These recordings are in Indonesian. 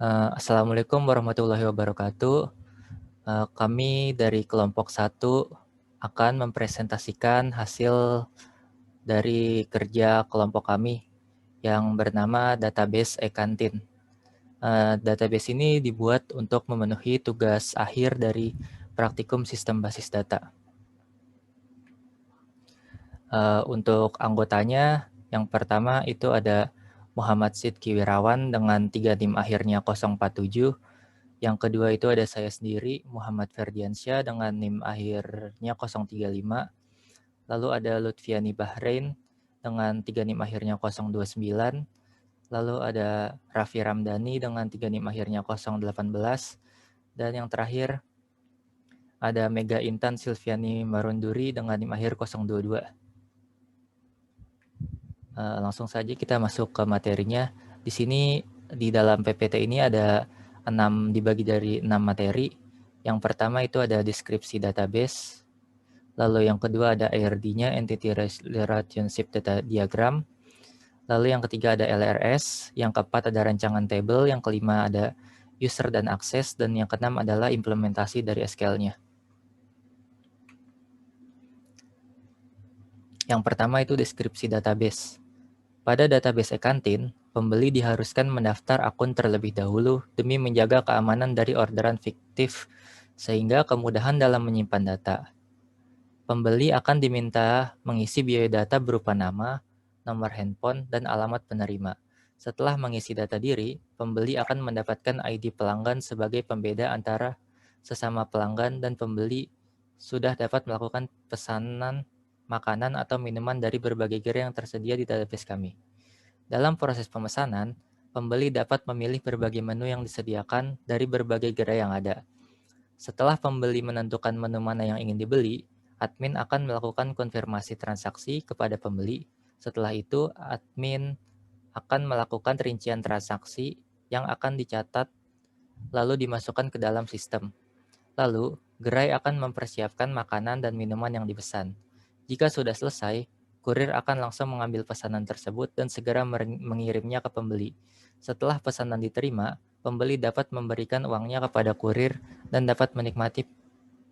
Assalamualaikum warahmatullahi wabarakatuh. Kami dari kelompok 1 akan mempresentasikan hasil dari kerja kelompok kami yang bernama database e-kantin. Database ini dibuat untuk memenuhi tugas akhir dari praktikum sistem basis data. Untuk anggotanya, yang pertama itu ada Muhammad Sidki Wirawan dengan 3 NIM akhirnya 047. Yang kedua itu ada saya sendiri, Muhammad Ferdiansyah dengan NIM akhirnya 035. Lalu ada Lutfiani Bahrain dengan 3 NIM akhirnya 029. Lalu ada Raffi Ramdhani dengan 3 NIM akhirnya 018. Dan yang terakhir ada Mega Intan Silviani Marunduri dengan NIM akhir 022. Langsung saja kita masuk ke materinya. Di sini di dalam PPT ini ada 6 dibagi dari 6 materi. Yang pertama itu ada deskripsi database. Lalu yang kedua ada ARD-nya, Entity Relationship Data Diagram. Lalu yang ketiga ada LRS. Yang keempat ada rancangan table. Yang kelima ada user dan akses. Dan yang keenam adalah implementasi dari SQL-nya. Yang pertama itu deskripsi database. Pada database e-kantin, pembeli diharuskan mendaftar akun terlebih dahulu demi menjaga keamanan dari orderan fiktif sehingga kemudahan dalam menyimpan data. Pembeli akan diminta mengisi biodata berupa nama, nomor handphone, dan alamat penerima. Setelah mengisi data diri, pembeli akan mendapatkan ID pelanggan sebagai pembeda antara sesama pelanggan dan pembeli sudah dapat melakukan pesanan makanan atau minuman dari berbagai gerai yang tersedia di database kami. Dalam proses pemesanan, pembeli dapat memilih berbagai menu yang disediakan dari berbagai gerai yang ada. Setelah pembeli menentukan menu mana yang ingin dibeli, admin akan melakukan konfirmasi transaksi kepada pembeli. Setelah itu, admin akan melakukan rincian transaksi yang akan dicatat lalu dimasukkan ke dalam sistem. Lalu, gerai akan mempersiapkan makanan dan minuman yang dipesan. Jika sudah selesai, kurir akan langsung mengambil pesanan tersebut dan segera mengirimnya ke pembeli. Setelah pesanan diterima, pembeli dapat memberikan uangnya kepada kurir dan dapat menikmati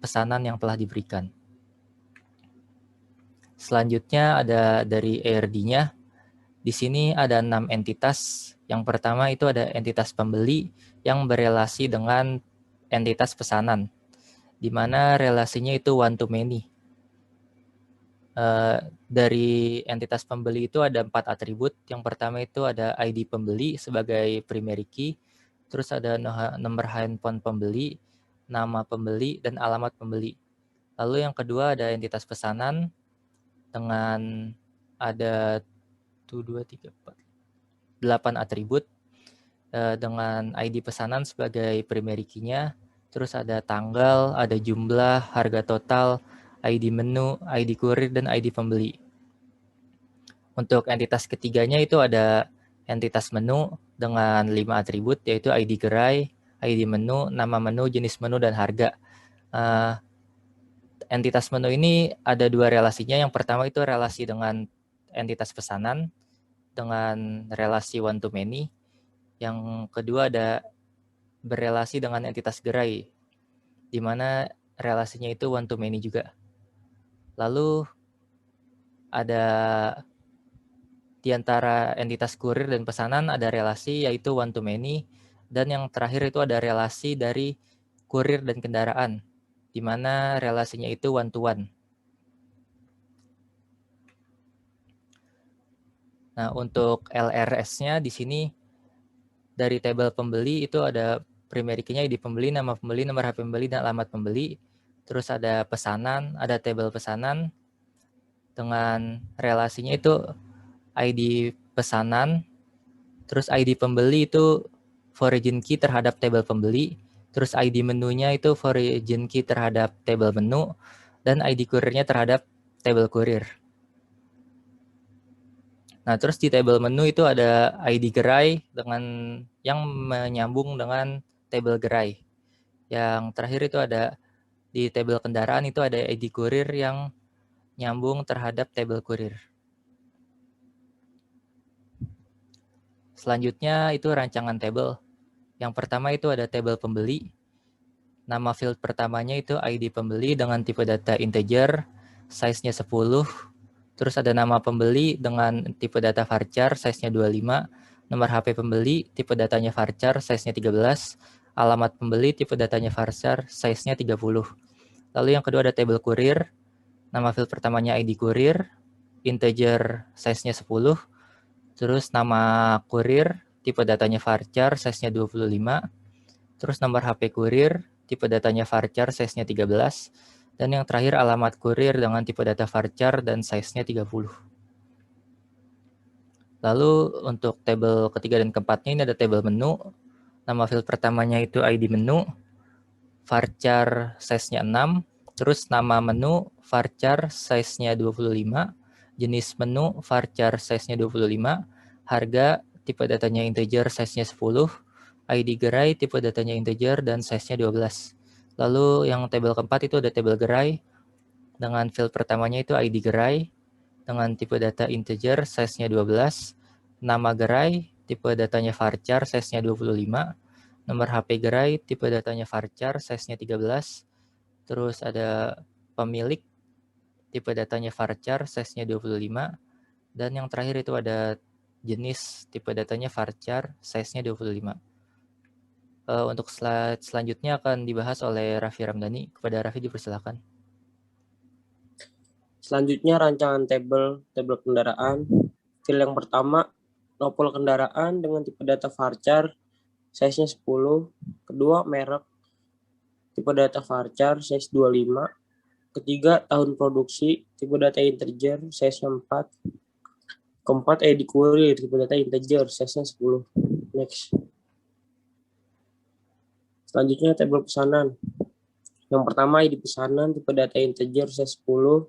pesanan yang telah diberikan. Selanjutnya ada dari ARD-nya. Di sini ada 6 entitas. Yang pertama itu ada entitas pembeli yang berelasi dengan entitas pesanan, di mana relasinya itu one to many. Dari entitas pembeli itu ada 4 atribut. Yang pertama itu ada ID pembeli sebagai primary key, terus ada nomor handphone pembeli, nama pembeli, dan alamat pembeli. Lalu yang kedua ada entitas pesanan dengan ada 8 atribut dengan ID pesanan sebagai primary key-nya, terus ada tanggal, ada jumlah, harga total, ID menu, ID kurir, dan ID pembeli. Untuk entitas ketiganya itu ada entitas menu dengan 5 atribut, yaitu ID gerai, ID menu, nama menu, jenis menu, dan harga. Entitas menu ini ada 2 relasinya. Yang pertama itu relasi dengan entitas pesanan dengan relasi one to many. Yang kedua ada berelasi dengan entitas gerai, di mana relasinya itu one to many juga. Lalu ada di antara entitas kurir dan pesanan ada relasi yaitu one to many, dan yang terakhir itu ada relasi dari kurir dan kendaraan, di mana relasinya itu one to one. Nah, untuk LRS-nya di sini dari tabel pembeli itu ada primary key-nya ID pembeli, nama pembeli, nomor HP pembeli, dan alamat pembeli. Terus ada pesanan, ada tabel pesanan dengan relasinya itu ID pesanan, terus ID pembeli itu origin key terhadap tabel pembeli, terus ID menunya itu origin key terhadap tabel menu, dan ID kurirnya terhadap tabel kurir. Nah, terus di tabel menu itu ada ID gerai dengan yang menyambung dengan tabel gerai. Yang terakhir itu ada di tabel kendaraan itu ada ID kurir yang nyambung terhadap tabel kurir. Selanjutnya itu rancangan tabel. Yang pertama itu ada tabel pembeli. Nama field pertamanya itu ID pembeli dengan tipe data integer, size-nya 10. Terus ada nama pembeli dengan tipe data varchar, size-nya 25. Nomor HP pembeli, tipe datanya varchar, size-nya 13. Alamat pembeli, tipe datanya varchar, size-nya 30. Lalu yang kedua ada tabel kurir. Nama field pertamanya ID kurir, integer size-nya 10. Terus nama kurir, tipe datanya varchar, size-nya 25. Terus nomor HP kurir, tipe datanya varchar, size-nya 13. Dan yang terakhir alamat kurir dengan tipe data varchar dan size-nya 30. Lalu untuk tabel ketiga dan keempatnya ini ada tabel menu. Nama field pertamanya itu ID menu, varchar size-nya 6. Terus nama menu, varchar size-nya 25. Jenis menu, varchar size-nya 25. Harga, tipe datanya integer, size-nya 10. ID gerai, tipe datanya integer, dan size-nya 12. Lalu yang tabel keempat itu ada tabel gerai. Dengan field pertamanya itu ID gerai. Dengan tipe data integer, size-nya 12. Nama gerai, tipe datanya varchar, size-nya 25. Nomor HP gerai, tipe datanya varchar, size-nya 13. Terus ada pemilik, tipe datanya varchar, size-nya 25. Dan yang terakhir itu ada jenis, tipe datanya varchar, size-nya 25. Untuk slide selanjutnya akan dibahas oleh Raffi Ramdhani. Kepada Raffi dipersilakan. Selanjutnya rancangan tabel kendaraan. Field yang pertama, nopol kendaraan dengan tipe data varchar, size-nya 10. Kedua, merek, tipe data varchar, size 25. Ketiga, tahun produksi, tipe data integer, size-nya 4. Keempat, ID kurir, tipe data integer, size-nya 10. Next. Selanjutnya tabel pesanan. Yang pertama ID pesanan, tipe data integer, size 10.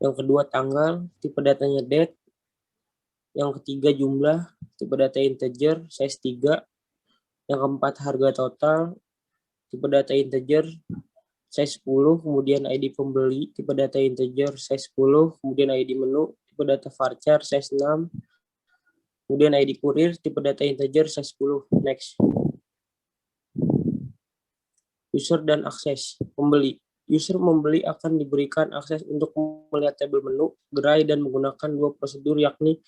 Yang kedua tanggal, tipe datanya date. Yang ketiga jumlah, tipe data integer, size 3. Yang keempat harga total, tipe data integer, size 10. Kemudian ID pembeli, tipe data integer, size 10. Kemudian ID menu, tipe data varchar, size 6. Kemudian ID kurir, tipe data integer, size 10. Next. User dan akses pembeli. User membeli akan diberikan akses untuk melihat tabel menu, gerai, dan menggunakan dua prosedur yakni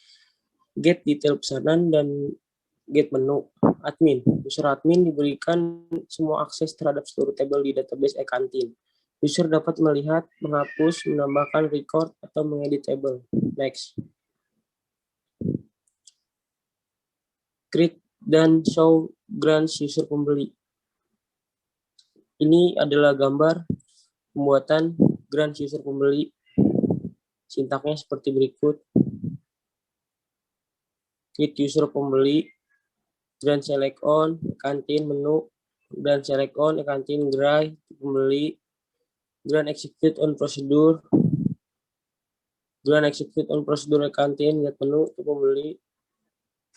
get detail pesanan dan get menu. Admin. User admin diberikan semua akses terhadap seluruh tabel di database e-kantin. User dapat melihat, menghapus, menambahkan record, atau mengedit tabel. Next. Create dan show grants user pembeli. Ini adalah gambar pembuatan grants user pembeli. Sintaknya seperti berikut. Create user pembeli, grant select on, kantin menu, grant select on, kantin gerai, pembeli, grant execute on prosedur, grant execute on prosedur kantin, get menu, pembeli,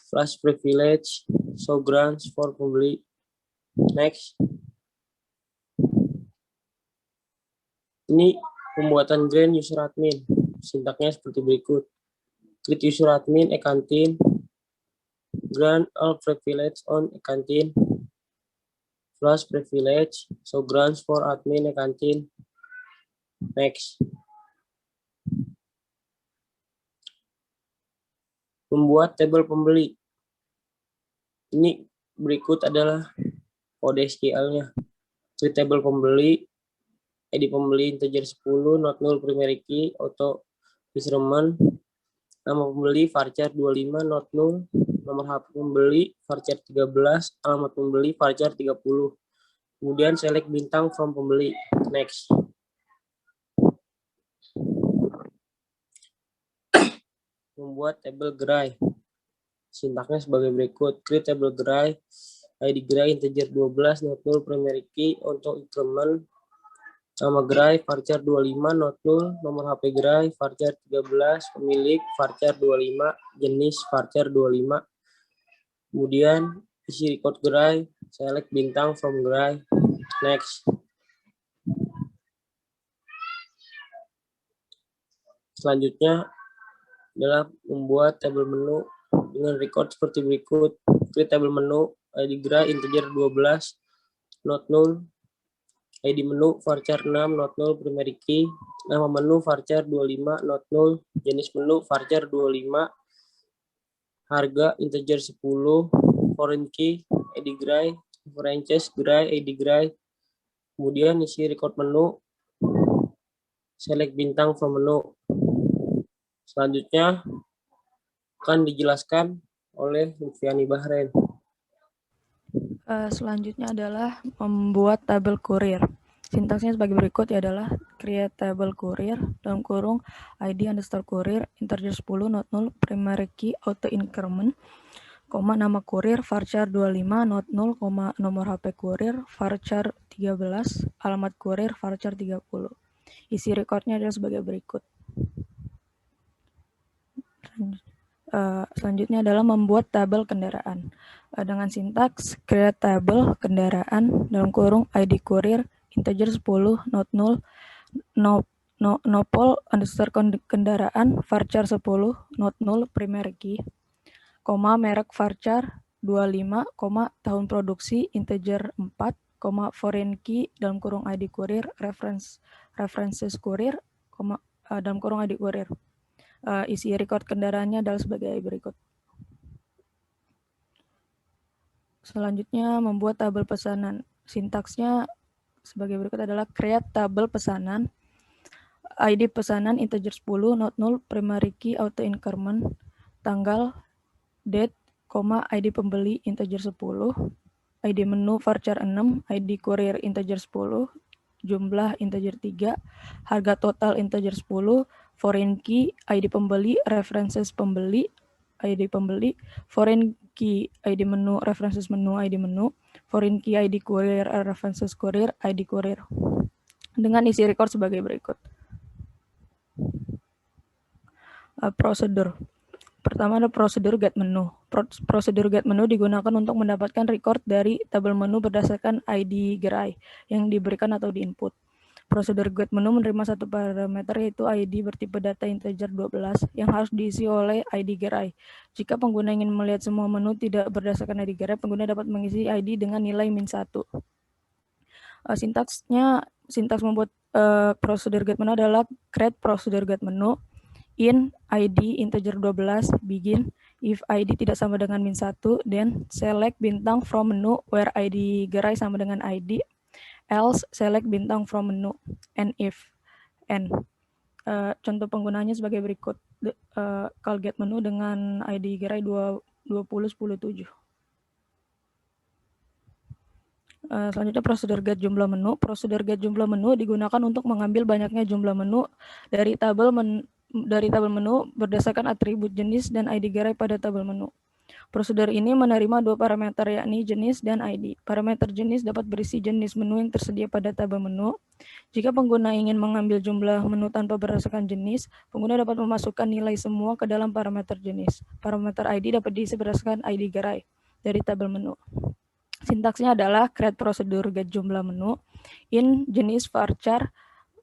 flash privilege, show grants for pembeli. Next. Ini pembuatan grant user admin. Sintaknya seperti berikut. Create user admin e-kantin, grant all privilege on e-kantin, flash privilege, so grants for admin e-kantin. Next. Membuat tabel pembeli. Ini berikut adalah kode SQL-nya. Create tabel pembeli, ID pembeli integer 10, not null primary key, auto measurement, nama pembeli varchar 25, not null, nomor HP pembeli varchar 13, alamat pembeli varchar 30. Kemudian select bintang from pembeli. Next. Membuat tabel gerai. Sintaknya sebagai berikut. Create tabel gerai, ID gerai integer 12, not null primary key, auto increment, nama gerai varchar 25, not null, nomor HP gerai varchar 13, pemilik varchar 25, jenis varchar 25. Kemudian isi record gerai, select bintang from gerai. Next. Selanjutnya adalah membuat tabel menu dengan record seperti berikut. Create tabel menu, ID gerai integer 12, not null, ID menu varchar 6, not null, primary key, nama menu varchar 25, not null, jenis menu varchar 25, harga integer 10, foreign key, ID gerai, franchise gerai, ID gerai, kemudian isi record menu, select bintang from menu. Selanjutnya akan dijelaskan oleh Lutfiani Bahren. Selanjutnya adalah membuat tabel kurir. Sintaksnya sebagai berikut adalah create table kurir dalam kurung ID underscore kurir integer 10 not null primary key auto increment koma nama kurir varchar 25 not null koma nomor HP kurir varchar 13 alamat kurir varchar 30. Isi recordnya adalah sebagai berikut. Selanjutnya adalah membuat tabel kendaraan dengan sintaks create table kendaraan dalam kurung ID kurir integer 10 not null nopol underscore kendaraan varchar 10 not null primary key koma merek varchar 25 koma tahun produksi integer 4 koma foreign key dalam kurung ID kurir references kurir koma dalam kurung ID kurir. Isi record kendaraannya adalah sebagai berikut. Selanjutnya membuat tabel pesanan. Sintaksnya sebagai berikut adalah create tabel pesanan. ID pesanan integer 10 not null primary key auto increment tanggal date, ID pembeli integer 10, ID menu varchar 6, ID kurir integer 10, jumlah integer 3, harga total integer 10, foreign key, ID pembeli, references pembeli, ID pembeli, foreign key, ID menu, references menu, ID menu, foreign key, ID kurir, references kurir, ID kurir. Dengan isi record sebagai berikut. Prosedur. Pertama ada prosedur get menu. Prosedur get menu digunakan untuk mendapatkan record dari tabel menu berdasarkan ID gerai yang diberikan atau diinput. Prosedur get menu menerima satu parameter yaitu ID bertipe data integer 12 yang harus diisi oleh ID gerai. Jika pengguna ingin melihat semua menu tidak berdasarkan ID gerai, pengguna dapat mengisi ID dengan nilai -1. Sintaks membuat prosedur get menu adalah create prosedur get menu in ID integer 12 begin if ID tidak sama dengan -1 then select bintang from menu where ID gerai sama dengan ID else select bintang from menu and if and contoh penggunaannya sebagai berikut. Call get menu dengan ID gerai 20 10 7. Selanjutnya prosedur get jumlah menu. Prosedur get jumlah menu digunakan untuk mengambil banyaknya jumlah menu dari tabel menu berdasarkan atribut jenis dan ID gerai pada tabel menu. Prosedur ini menerima dua parameter yakni jenis dan ID. Parameter jenis dapat berisi jenis menu yang tersedia pada tabel menu. Jika pengguna ingin mengambil jumlah menu tanpa berdasarkan jenis, pengguna dapat memasukkan nilai semua ke dalam parameter jenis. Parameter ID dapat diisi berdasarkan ID gerai dari tabel menu. Sintaksnya adalah create prosedur get jumlah menu in jenis varchar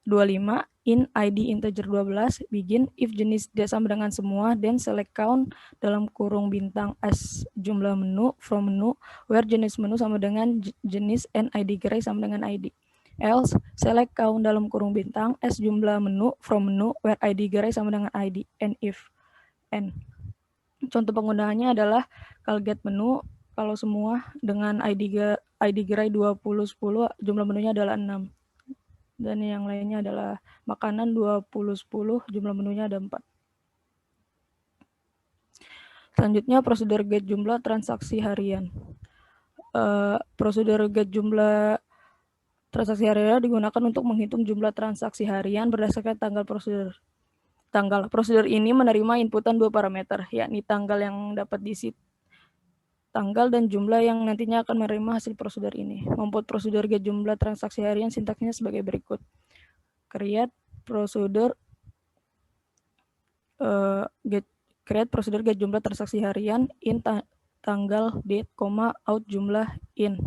25 in ID integer 12 begin if jenis dia sama dengan semua then select count dalam kurung bintang as jumlah menu from menu where jenis menu sama dengan jenis and ID gerai sama dengan ID else select count dalam kurung bintang as jumlah menu from menu where ID gerai sama dengan ID and if and. Contoh penggunaannya adalah call get menu kalau semua dengan ID gerai 20 10 jumlah menunya adalah 6. Dan yang lainnya adalah makanan 20 10 jumlah menunya ada 4. Selanjutnya prosedur get jumlah transaksi harian. Prosedur get jumlah transaksi harian digunakan untuk menghitung jumlah transaksi harian berdasarkan tanggal prosedur. Prosedur ini menerima inputan dua parameter, yakni tanggal yang dapat diisi tanggal dan jumlah yang nantinya akan menerima hasil prosedur ini. Membuat prosedur get jumlah transaksi harian sintaksnya sebagai berikut. Create prosedur get jumlah transaksi harian in tanggal date, out jumlah in.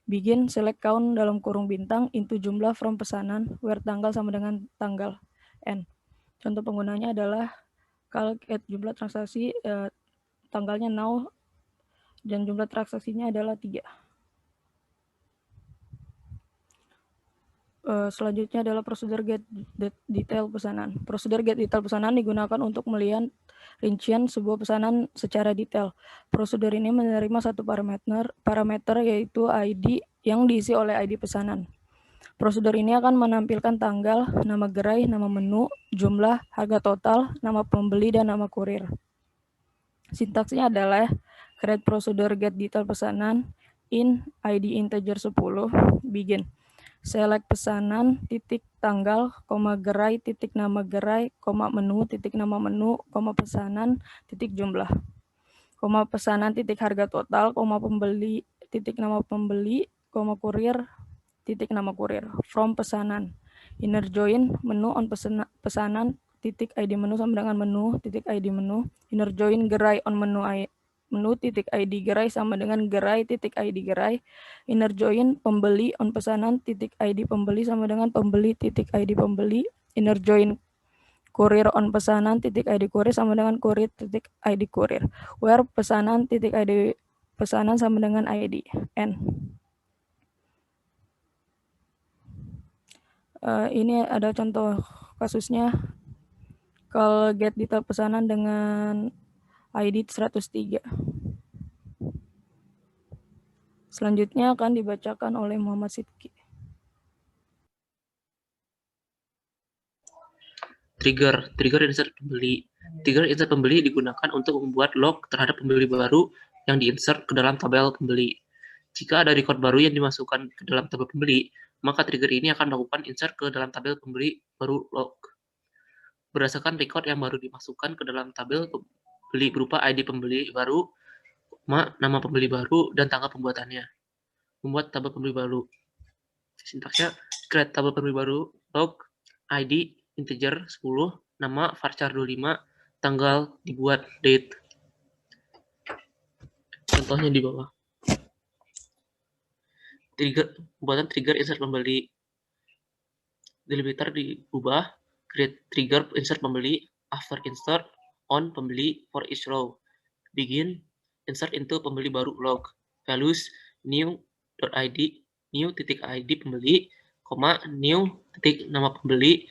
Begin select count dalam kurung bintang into jumlah from pesanan where tanggal sama dengan tanggal n. Contoh penggunanya adalah call get jumlah transaksi tanggalnya now dan jumlah transaksinya adalah 3. Selanjutnya adalah prosedur get detail pesanan. Prosedur get detail pesanan digunakan untuk melihat rincian sebuah pesanan secara detail. Prosedur ini menerima satu parameter yaitu ID yang diisi oleh ID pesanan. Prosedur ini akan menampilkan tanggal, nama gerai, nama menu, jumlah, harga total, nama pembeli, dan nama kurir. Sintaksnya adalah create prosedur get detail pesanan in ID integer 10, begin. Select pesanan, titik tanggal, koma gerai, titik nama gerai, koma menu, titik nama menu, koma pesanan, titik jumlah. Koma pesanan, titik harga total, koma pembeli, titik nama pembeli, koma kurir, titik nama kurir. From pesanan. Inner join, menu on pesanan, titik ID menu sama dengan menu, titik ID menu. Inner join gerai on menu titik ID gerai sama dengan gerai titik ID gerai. Inner join pembeli on pesanan titik ID pembeli sama dengan pembeli titik ID pembeli. Inner join kurir on pesanan titik ID kurir sama dengan kurir titik ID kurir. Where pesanan titik ID pesanan sama dengan ID N. Ini ada contoh kasusnya. Kalau get detail pesanan dengan ID 103. Selanjutnya akan dibacakan oleh Muhammad Sidki. Trigger insert pembeli. Trigger insert pembeli digunakan untuk membuat log terhadap pembeli baru yang diinsert ke dalam tabel pembeli. Jika ada record baru yang dimasukkan ke dalam tabel pembeli, maka trigger ini akan melakukan insert ke dalam tabel pembeli baru log. Berdasarkan record yang baru dimasukkan ke dalam tabel pembeli berupa ID pembeli baru, nama pembeli baru, dan tanggal pembuatannya. Membuat tabel pembeli baru. Sintaksnya create tabel pembeli baru, log, ID, integer 10, nama varchar 25, tanggal dibuat, date. Contohnya di bawah. Pembuatan trigger insert pembeli. Delimiter diubah, create trigger insert pembeli, after insert, on pembeli for each row. Begin, insert into pembeli baru log. Values, new.id, new titik ID pembeli, new titik nama pembeli,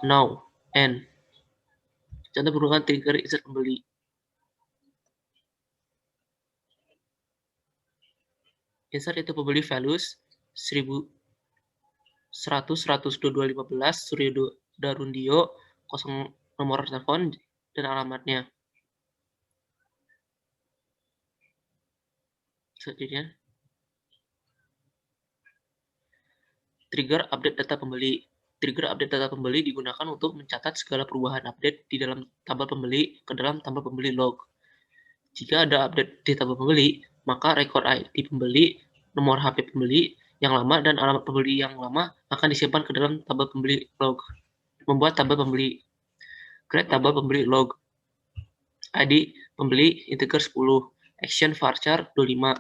now, n. Contoh penggunaan trigger insert pembeli. Insert itu pembeli values 1000, 100, 100, 2215, Suryo Darundio, 0 nomor telepon, dan alamatnya. Selanjutnya, trigger update data pembeli. Trigger update data pembeli digunakan untuk mencatat segala perubahan update di dalam tabel pembeli ke dalam tabel pembeli log. Jika ada update di tabel pembeli, maka record ID pembeli, nomor HP pembeli yang lama, dan alamat pembeli yang lama akan disimpan ke dalam tabel pembeli log. Membuat tabel pembeli. Create tabel pembeli log. ID pembeli integer 10, action varchar 25,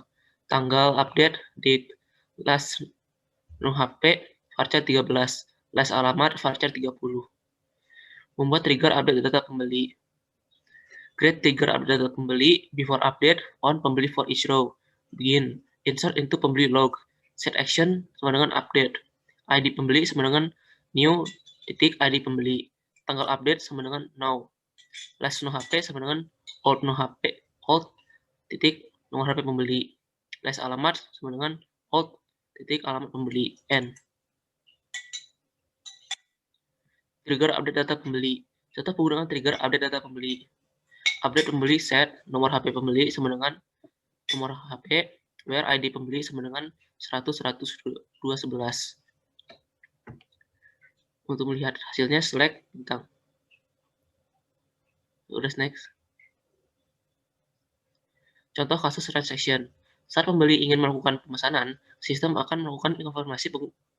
tanggal update, date, last no HP varchar 13, last alamat varchar 30. Membuat trigger update data pembeli. Create trigger update data pembeli before update on pembeli for each row. Begin, insert into pembeli log. Set action sama dengan update. ID pembeli sama dengan new titik ID pembeli. Tanggal update sama dengan now. Last no HP sama dengan old no HP. Old titik nomor HP pembeli. Last alamat sama dengan old titik alamat pembeli. N. Trigger update data pembeli. Contoh penggunaan trigger update data pembeli. Update pembeli set nomor HP pembeli sama dengan nomor HP, where ID pembeli sama dengan 100, 100, 211. Untuk melihat hasilnya, select bintang. Udah next. Contoh kasus transaction. Saat pembeli ingin melakukan pemesanan, sistem akan melakukan informasi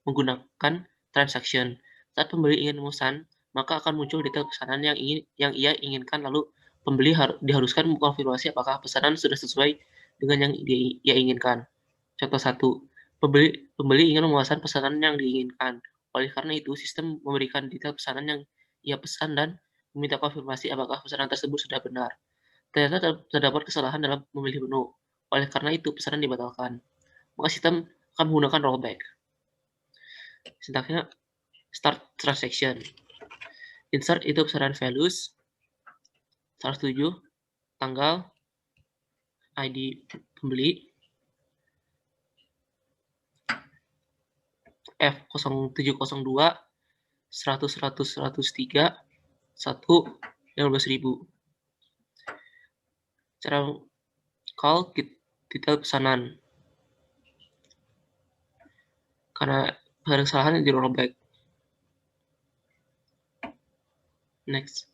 menggunakan transaction. Saat pembeli ingin memesan, maka akan muncul detail pesanan yang ia inginkan, lalu pembeli diharuskan mengkonfirmasi apakah pesanan sudah sesuai dengan yang ia inginkan. Contoh 1. Pembeli ingin memesan pesanan yang diinginkan. Oleh karena itu, sistem memberikan detail pesanan yang ia pesan dan meminta konfirmasi apakah pesanan tersebut sudah benar. Ternyata terdapat kesalahan dalam memilih menu. Oleh karena itu, pesanan dibatalkan. Maka sistem akan menggunakan rollback. Sintaksnya start transaction. Insert itu pesanan values 107, tanggal, ID pembeli, F0702, 100, 100, 103, 1, 15.000. Cara call detail pesanan. Karena ada kesalahan di rollback. Next.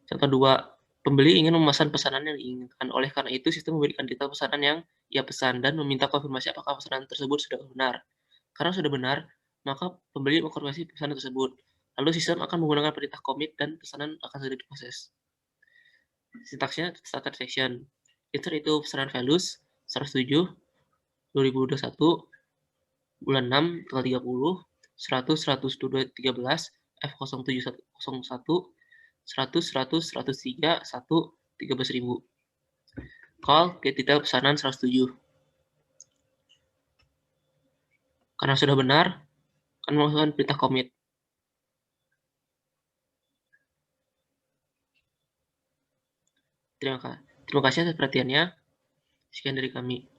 Contoh 2. Pembeli ingin memesan pesanan yang diinginkan. Oleh karena itu, sistem memberikan detail pesanan yang ia pesan dan meminta konfirmasi apakah pesanan tersebut sudah benar. Karena sudah benar, maka pembeli mengkonfirmasi pesanan tersebut. Lalu sistem akan menggunakan perintah commit dan pesanan akan segera diproses. Sintaksnya start transaction. Insert itu pesanan values 107, 2021, bulan 6, tanggal 30, 100, 100, 13, F0701, 100, 100, 103, 1, 13.000. Call get detail pesanan 107. Karena sudah benar, akan melakukan perintah commit. Terima kasih atas perhatiannya. Sekian dari kami.